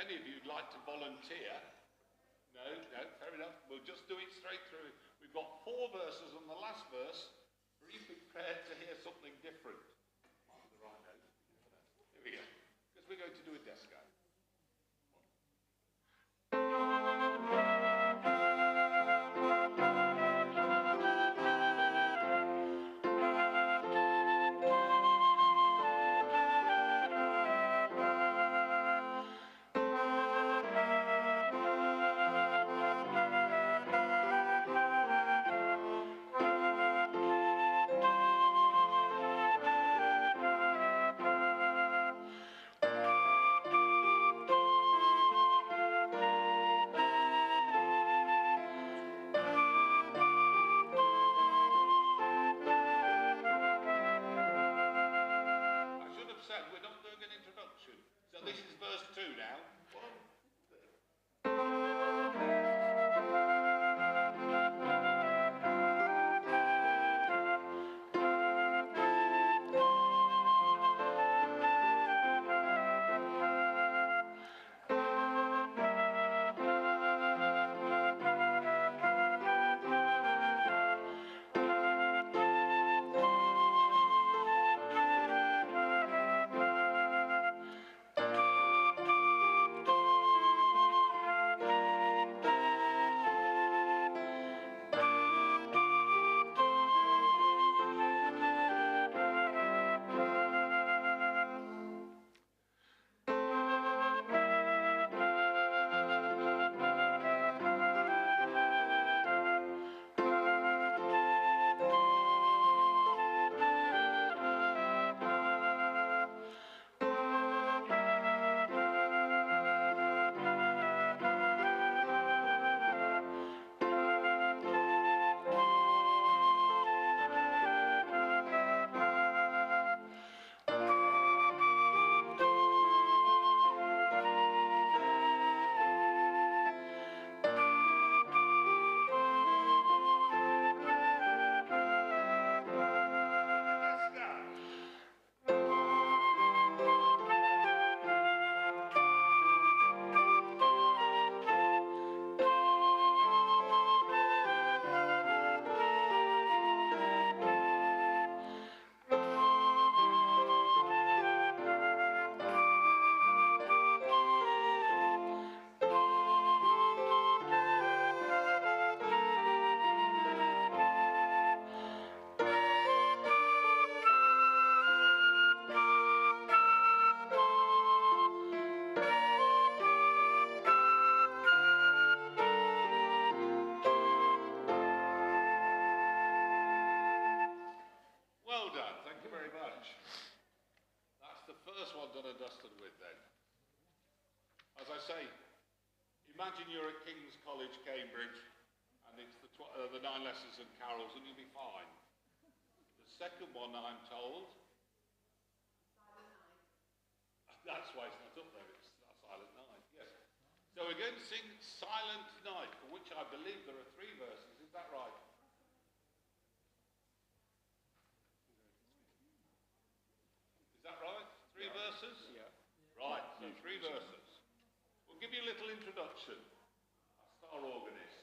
any of you'd like to volunteer, no, fair enough. We'll just do it straight through. We've got 4 verses on the last verse. Are you prepared to hear something different? The right note. Here we go. Because we're going to do a desk game. We're not doing an introduction. So this is verse 2 now. 1, dusted with then. As I say, imagine you're at King's College, Cambridge, and it's the 9 lessons and carols, and you'll be fine. The second one, I'm told, that's why it's not up there, it's Silent Night, yes. So we're going to sing Silent Night, for which I believe there are 3 verses, is that right? Is that right? 3 verses? Yeah. Right, so 3 verses. We'll give you a little introduction. Our star organist.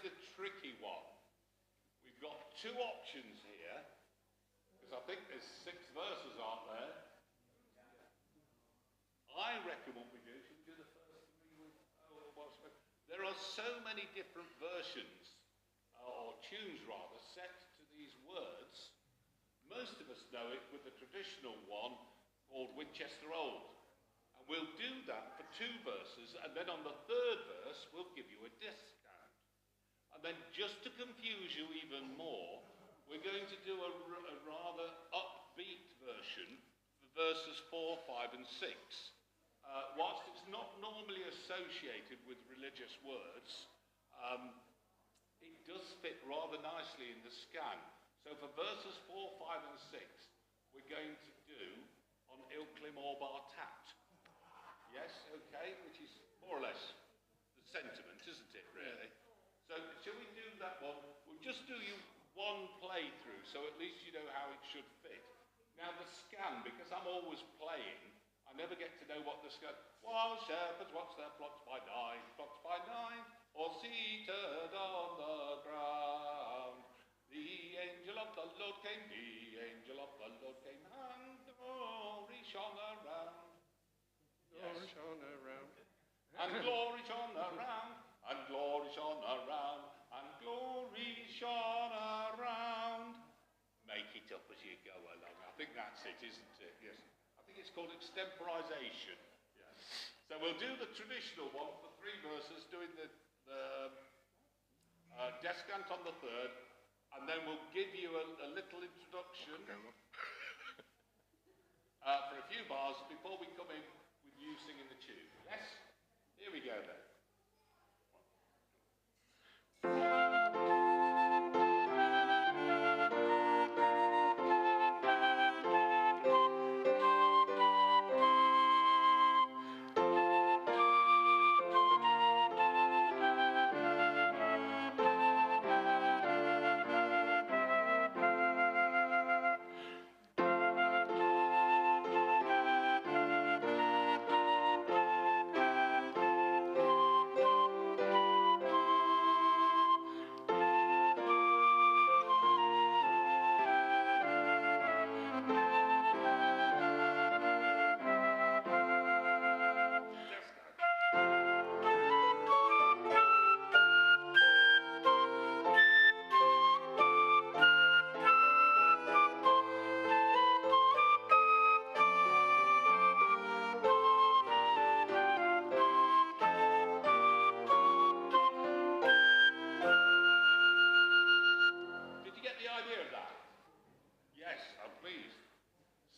the tricky one. We've got two options here, because I think there's 6 verses, aren't there? I reckon what we do, should we do the first 3 with, there are so many different versions, or tunes rather, set to these words. Most of us know it with the traditional one called Winchester Old. And we'll do that for 2 verses, and then on the 3rd verse, we'll give you a discount. And then just to confuse you even more, we're going to do a rather upbeat version for verses 4, 5 and 6. Whilst it's not normally associated with religious words, it does fit rather nicely in the scan. So for verses 4, 5 and 6, we're going to do on Ilklim Orbar Tat. Yes, okay, which is more or less the sentiment, isn't it, really? So shall we do that one? We'll just do you one playthrough, so at least you know how it should fit. Now the scan, because I'm always playing, I never get to know what the scan. While shepherds watch their flocks by night, or seated on the ground, the angel of the Lord came, and glory shone around. Glory shone around. And glory shone around, and glory shone around, and glory shone around. Make it up as you go along. I think that's it, isn't it? Yes. I think it's called extemporization. Yes. So we'll do the traditional one for 3 verses, doing the descant on the 3rd, and then we'll give you a little introduction for a few bars before we come in with you singing the tune. Yes? Here we go then.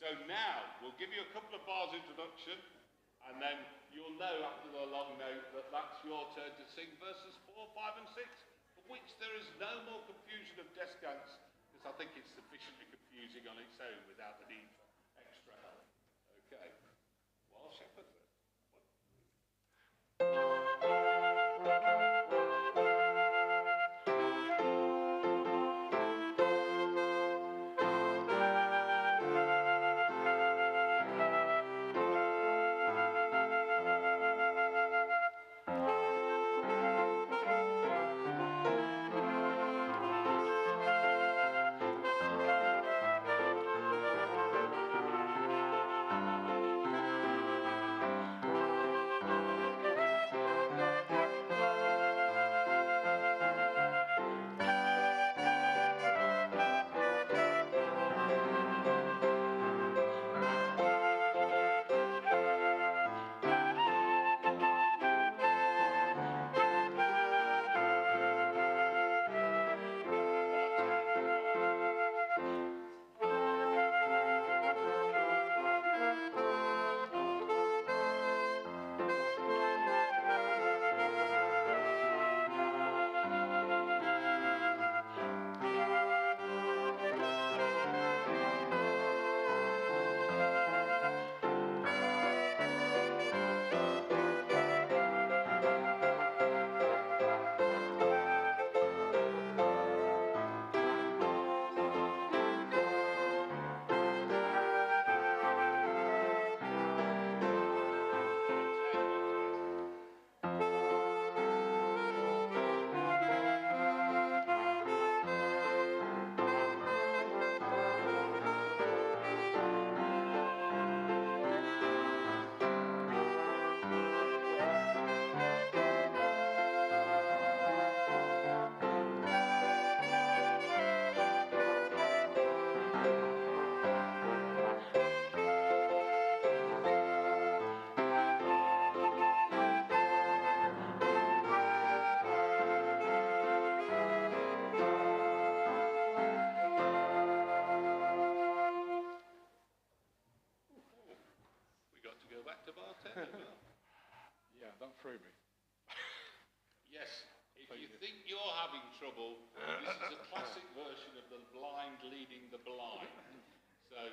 So now, we'll give you a couple of bars introduction, and then you'll know after the long note that that's your turn to sing verses 4, 5 and 6, for which there is no more confusion of descants, because I think it's sufficiently confusing on its own without the need for extra help. Okay. Well, Shepherd then. that freebie? Yes, if you think you're having trouble, this is a classic version of the blind leading the blind. So,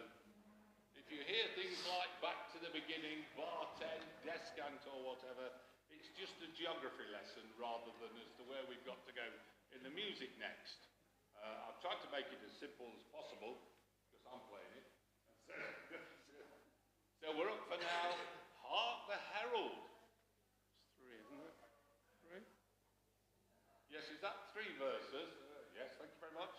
if you hear things like back to the beginning, bar 10, descant or whatever, it's just a geography lesson rather than as to where we've got to go in the music next. I've tried to make it as simple as possible, because I'm playing it. So we're up for now, Hark the Herald. It's 3, isn't it? 3? Yes, is that 3 verses? Yes, thank you very much.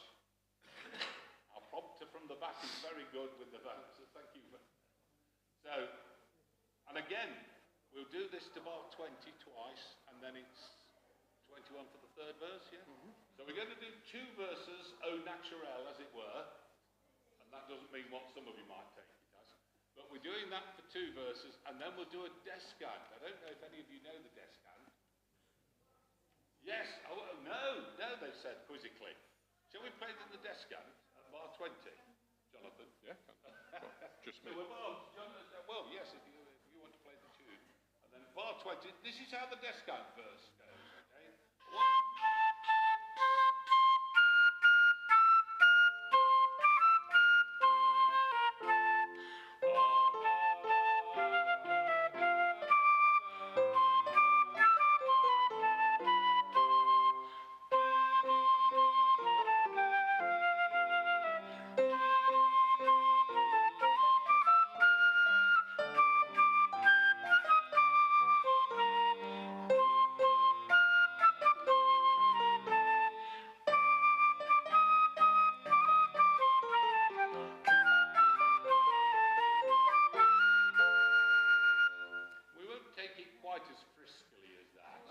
Our prompter from the back is very good with the votes, so thank you. So, and again, we'll do this to bar 20 twice, and then it's 21 for the 3rd verse, yeah? So we're going to do 2 verses au naturel, as it were, and that doesn't mean what some of you might take it as, but we're doing that for 2 verses, and then we'll do a descant. I don't know if any of you know the descant. Yes, oh, no, they said quizzically. Shall we play the descant at bar 20, Jonathan? Yeah, well, just me. So well, yes, if you want to play the tune. And then bar 20, this is how the descant verse goes, okay? We won't take it quite as friskily as that.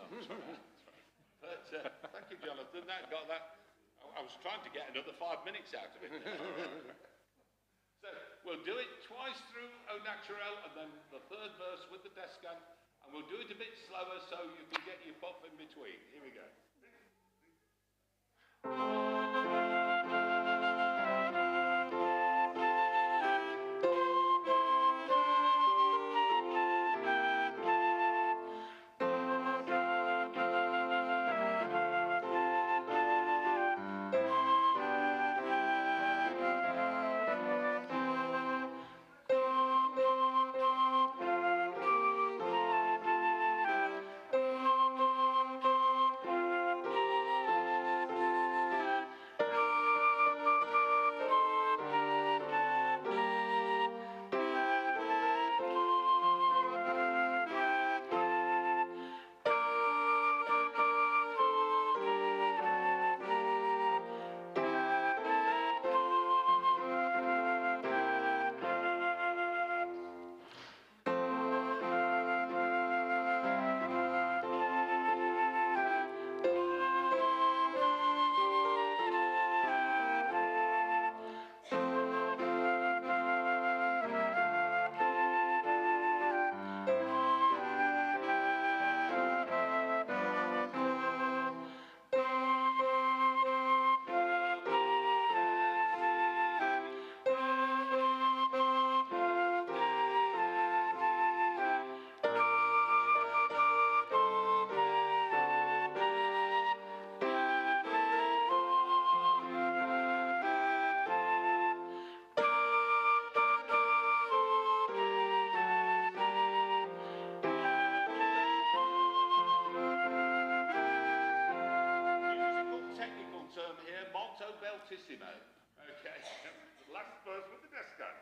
But thank you, Jonathan. I was trying to get another 5 minutes out of it. So we'll do it twice through au naturel, and then the 3rd verse with the descant, and we'll do it a bit slower so you can get your puff in between. Here we go. Bellissimo. Okay. The last verse with the descant.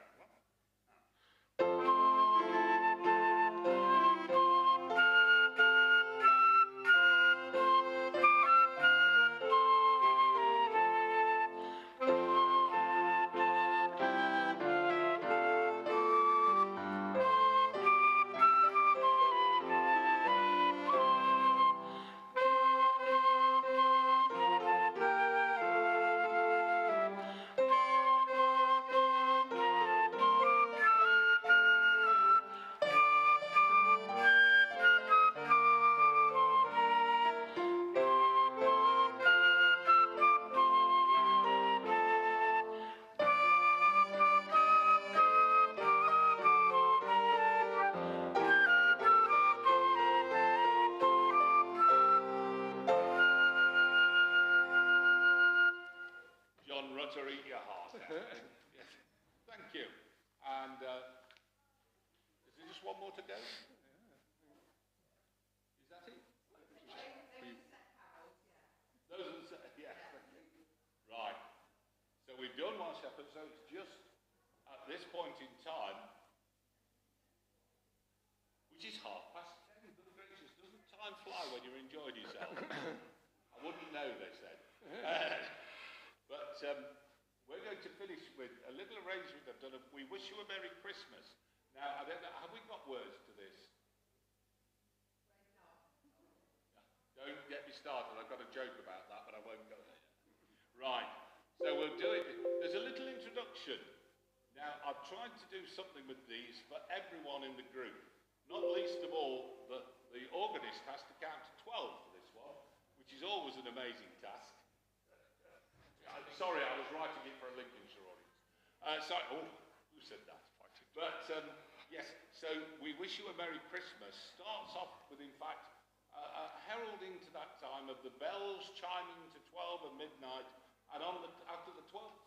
Yes. Thank you. And is there just one more to go? Is that it? Those are the set, yeah. Right. So we've done one shepherd, so it's just at this point in time, which is 10:30. Good gracious, doesn't time fly when you're enjoying yourself? I wouldn't know, they said. But we're going to finish with a little arrangement I've done of We Wish You a Merry Christmas. Now, I don't know, have we got words to this? Don't get me started, I've got a joke about that, but I won't go there. Right, so we'll do it. There's a little introduction. Now, I've tried to do something with these for everyone in the group. Not least of all, the organist has to count to 12 for this one, which is always an amazing task. Sorry, I was writing it for a Lincolnshire audience. Sorry, who said that? But yes, so We Wish You a Merry Christmas starts off with, in fact, heralding to that time of the bells chiming to 12 at midnight, and after the 12th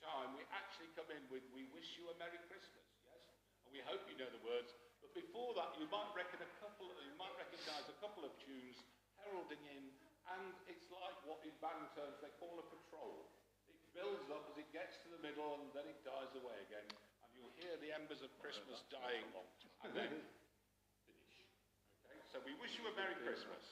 chime, we actually come in with We Wish You a Merry Christmas, yes? And we hope you know the words, but before that, you might recognise a couple of tunes heralding in, and it's like what in band terms they call a patrol. It builds up as it gets to the middle, and then it dies away again, and you'll hear the embers of Christmas dying, and then finish. Okay, so We Wish You a Merry Christmas.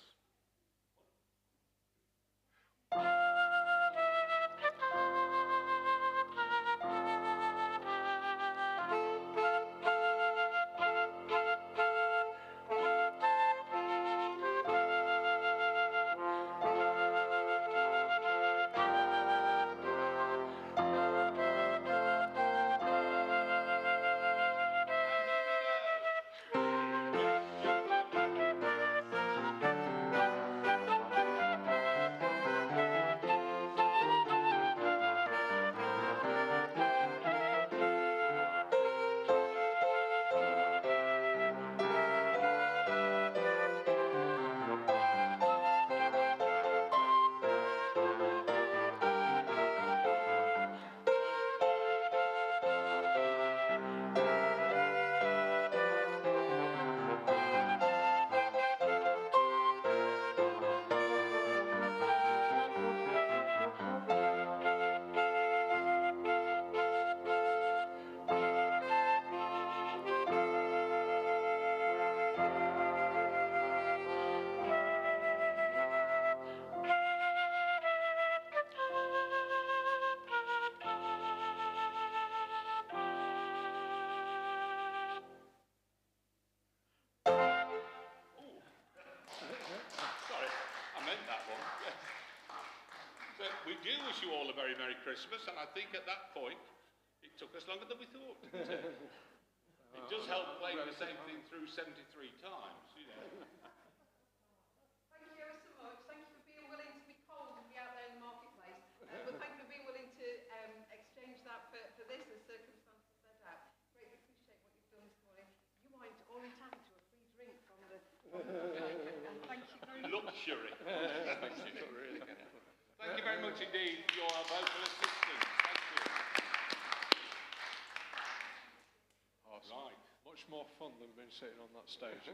We do wish you all a very Merry Christmas, and I think at that point, it took us longer than we thought, didn't it? It does help playing the same thing through 73 times, you know. Thank you ever so much. Thank you for being willing to be cold and be out there in the marketplace. But thank you for being willing to exchange that for this as circumstances set out. Greatly appreciate what you've done this morning. You are all entitled to a free drink from the and thank you very much. Luxury. Thank you very much indeed for your vocal assistance. Thank you. Awesome. Right. Much more fun than being sitting on that stage.